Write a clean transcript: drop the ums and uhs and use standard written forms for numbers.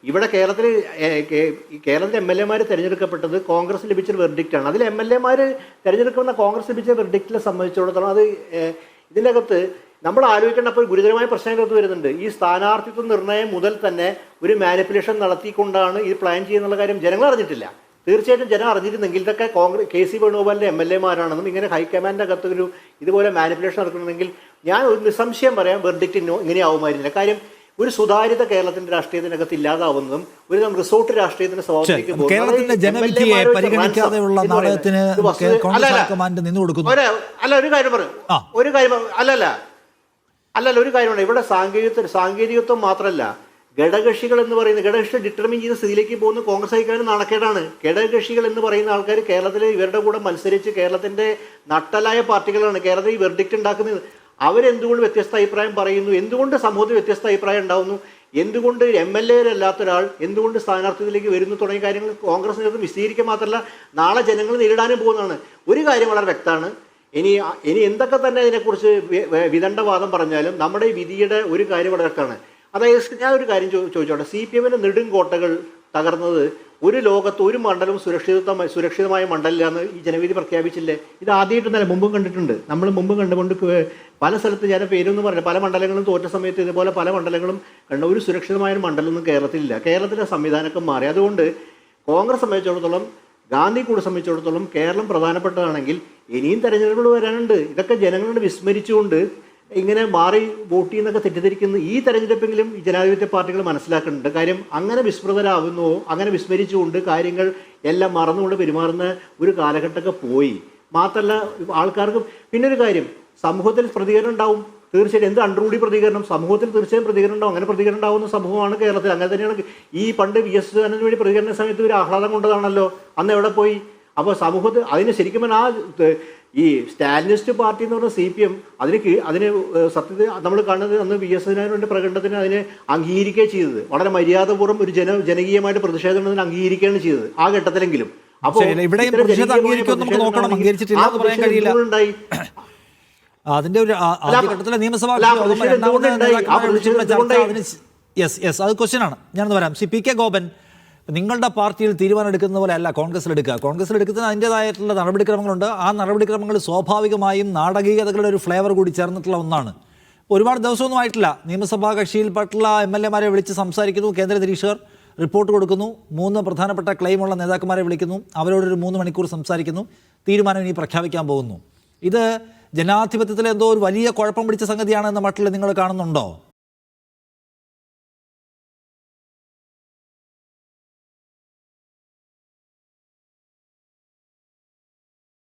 ഇവിടെ കേരളത്തിൽ M L എമാർ തിരഞ്ഞെടുക്കപ്പെട്ടത് കോൺഗ്രസ് ലഭിച്ചൊരു വെർഡിക്റ്റാണ്. അതിൽ എം എൽ എമാർ തിരഞ്ഞെടുക്കുന്ന കോൺഗ്രസ് ലഭിച്ച വെർഡിക്റ്റിനെ സംബന്ധിച്ചിടത്തോളം അത് ഇതിൻ്റെ അകത്ത് നമ്മൾ ആലോചിക്കേണ്ട അപ്പോൾ ഗുരുതരമായ പ്രശ്നങ്ങളൊക്കെ വരുന്നുണ്ട്. ഈ സ്ഥാനാർത്ഥിത്വ നിർണ്ണയം മുതൽ തന്നെ ഒരു മാനിപ്പുലേഷൻ നടത്തിക്കൊണ്ടാണ് ഇത് പ്ലാൻ ചെയ്യുന്നുള്ള കാര്യം ജനങ്ങൾ അറിഞ്ഞിട്ടില്ല. തീർച്ചയായിട്ടും ജനം അറിഞ്ഞിരുന്നെങ്കിൽ ഇതൊക്കെ കെ സി വേണുഗോപാലിൻ്റെ എം എൽ എമാരാണെന്നും ഇങ്ങനെ ഹൈക്കമാൻഡിൻ്റെ അകത്ത് ഒരു ഇതുപോലെ മാനിപ്പുലേഷൻ നടക്കുന്നുണ്ടെങ്കിൽ ഞാൻ ഒരു നിസ്സംശയം പറയാം വെർഡിക്റ്റ് ഇങ്ങനെയാവുമായിരുന്നില്ല. കാര്യം ഒരു സുതാര്യത കേരളത്തിന്റെ രാഷ്ട്രീയത്തിനകത്ത് ഇല്ലാതാവുന്നതും ഒരു റിസോർട്ട് രാഷ്ട്രീയത്തിന്റെ സ്വഭാവത്തിലേക്ക് ഒരു കാര്യമാണ് ഇവിടെ സാങ്കേതികത്വം മാത്രമല്ല, ഘടകകക്ഷികൾ എന്ന് പറയുന്നത് ഘടകകക്ഷി ഡിറ്റർമിൻ ചെയ്യുന്ന സ്ഥിതിയിലേക്ക് പോകുന്ന കോൺഗ്രസ് ഹൈക്കമാൻഡ് നാണക്കേടാണ്. ഘടകകക്ഷികൾ എന്ന് പറയുന്ന ആൾക്കാർ കേരളത്തിൽ ഇവരുടെ കൂടെ മത്സരിച്ച് കേരളത്തിന്റെ നട്ടലായ പാർട്ടികളാണ് കേരളത്തിൽ ഈ വെർഡിക്റ്റ് ഉണ്ടാക്കുന്നത്. അവരെന്തുകൊണ്ട് വ്യത്യസ്ത അഭിപ്രായം പറയുന്നു? എന്തുകൊണ്ട് സമൂഹത്തിൽ വ്യത്യസ്ത അഭിപ്രായം ഉണ്ടാവുന്നു? എന്തുകൊണ്ട് എം എൽ എ അല്ലാത്ത ഒരാൾ എന്തുകൊണ്ട് സ്ഥാനാർത്ഥിയിലേക്ക് വരുന്നു തുടങ്ങിയ കാര്യങ്ങൾ കോൺഗ്രസ് നേതൃത്വം വിശദീകരിക്കുക മാത്രമല്ല നാളെ ജനങ്ങൾ നേരിടാനും പോകുന്നതാണ്. ഒരു കാര്യം വളരെ വ്യക്തമാണ്, ഇനി എന്തൊക്കെ തന്നെ ഇതിനെക്കുറിച്ച് വിദണ്ഡവാദം പറഞ്ഞാലും നമ്മുടെ ഈ വിധിയുടെ ഒരു കാര്യം വളരെ വ്യക്തമാണ്. അതായത് ഞാൻ ഒരു കാര്യം ചോദിച്ചോട്ടെ, CPM-ന്റെ നെടുങ്കോട്ടകൾ തകർന്നത് ഒരു ലോകത്ത് ഒരു മണ്ഡലവും സുരക്ഷിതമായ മണ്ഡലമില്ലാന്ന് ഈ ജനവിധി പ്രഖ്യാപിച്ചില്ലേ? ഇത് ആദ്യമായിട്ടൊന്നല്ല, മുമ്പും കണ്ടിട്ടുണ്ട്. നമ്മൾ മുമ്പ് കണ്ടുകൊണ്ട് പല സ്ഥലത്ത് ഞാൻ പേരൊന്നും പറഞ്ഞില്ല, പല മണ്ഡലങ്ങളും തോറ്റ സമയത്ത് ഇതുപോലെ പല മണ്ഡലങ്ങളും കണ്ട ഒരു സുരക്ഷിതമായ മണ്ഡലമൊന്നും കേരളത്തിലില്ല. കേരളത്തിലെ സംവിധാനമൊക്കെ മാറി. അതുകൊണ്ട് കോൺഗ്രസ് സംബന്ധിച്ചിടത്തോളം ഗാന്ധി കൂടെ സംബന്ധിച്ചിടത്തോളം കേരളം പ്രധാനപ്പെട്ടതാണെങ്കിൽ ഇനിയും തെരഞ്ഞെടുപ്പുകൾ വരാനുണ്ട്. ഇതൊക്കെ ജനങ്ങളോട് വിസ്മരിച്ചുകൊണ്ട് ഇങ്ങനെ മാറി വോട്ട് ചെയ്യുന്നൊക്കെ തെറ്റിദ്ധരിക്കുന്നു. ഈ തെരഞ്ഞെടുപ്പെങ്കിലും ഈ ജനാധിപത്യ പാർട്ടികൾ മനസ്സിലാക്കുന്നുണ്ട്. കാര്യം അങ്ങനെ വിസ്മൃതരാകുന്നുവോ അങ്ങനെ വിസ്മരിച്ചുകൊണ്ട് കാര്യങ്ങൾ എല്ലാം മറന്നുകൊണ്ട് പെരുമാറുന്ന ഒരു കാലഘട്ടമൊക്കെ പോയി. മാത്രമല്ല ആൾക്കാർക്ക് പിന്നൊരു കാര്യം, സമൂഹത്തിൽ പ്രതികരണം ഉണ്ടാവും. തീർച്ചയായിട്ടും എന്ത് അണ്ടർകൂടി പ്രതികരണം, സമൂഹത്തിൽ തീർച്ചയായും പ്രതികരണം ഉണ്ടാവും. അങ്ങനെ പ്രതികരണം ഉണ്ടാവുന്ന സമൂഹമാണ് കേരളത്തിൽ. അങ്ങനെ തന്നെയാണ് ഈ പണ്ട് VS സദാനന്ദന് വേണ്ടി പ്രതികരണ സമയത്ത് ഒരു ആഹ്ലാദം കൊണ്ടതാണല്ലോ, അന്ന് എവിടെ പോയി? അപ്പോൾ സമൂഹത്തിൽ അതിന് ശരിക്കും ഈ സ്റ്റാലിനിസ്റ്റ് പാർട്ടി എന്ന് പറഞ്ഞ CPM അതിന് സത്യത്തിൽ നമ്മൾ കാണുന്നത് അന്ന് VS സദാനന്ദന്റെ പ്രകടനത്തിന് അതിനെ അംഗീകരിക്കുകയാണ് ചെയ്തത്. വളരെ മര്യാദപൂർവ്വം ഒരു ജനകീയമായിട്ട് പ്രതിഷേധം അംഗീകരിക്കുകയാണ് ചെയ്തത് ആ ഘട്ടത്തിലെങ്കിലും. അപ്പോൾ അതിന്റെ ഒരു ആദ്യഘട്ടത്തിലെ നിയമസഭാ അത് ക്വസ്റ്റ്യനാണ്. ഞാനൊന്ന് വരാം. PK ഗോപൻ, നിങ്ങളുടെ പാർട്ടിയിൽ തീരുമാനം എടുക്കുന്ന പോലെ അല്ല കോൺഗ്രസിലെടുക്കുക. കോൺഗ്രസിലെടുക്കുന്നതിന് അതിൻ്റെതായിട്ടുള്ള നടപടിക്രമങ്ങളുണ്ട്. ആ നടപടിക്രമങ്ങൾ സ്വാഭാവികമായും നാടകീയതകളുടെ ഒരു ഫ്ലേവർ കൂടി ചേർന്നിട്ടുള്ള ഒന്നാണ്. ഒരുപാട് ദിവസമൊന്നും ആയിട്ടില്ല, നിയമസഭാ കക്ഷിയിൽപ്പെട്ടുള്ള MLA-മാരെ വിളിച്ച് സംസാരിക്കുന്നു, കേന്ദ്ര നിരീക്ഷകർ റിപ്പോർട്ട് കൊടുക്കുന്നു, 3 പ്രധാനപ്പെട്ട ക്ലെയിമുള്ള നേതാക്കന്മാരെ വിളിക്കുന്നു, അവരോടൊരു 3 മണിക്കൂർ സംസാരിക്കുന്നു, തീരുമാനം ഇനി പ്രഖ്യാപിക്കാൻ പോകുന്നു. ഇത് ജനാധിപത്യത്തിലെ എന്തോ ഒരു വലിയ കുഴപ്പം പിടിച്ച സംഗതിയാണെന്ന മട്ടിൽ നിങ്ങൾ കാണുന്നുണ്ടോ?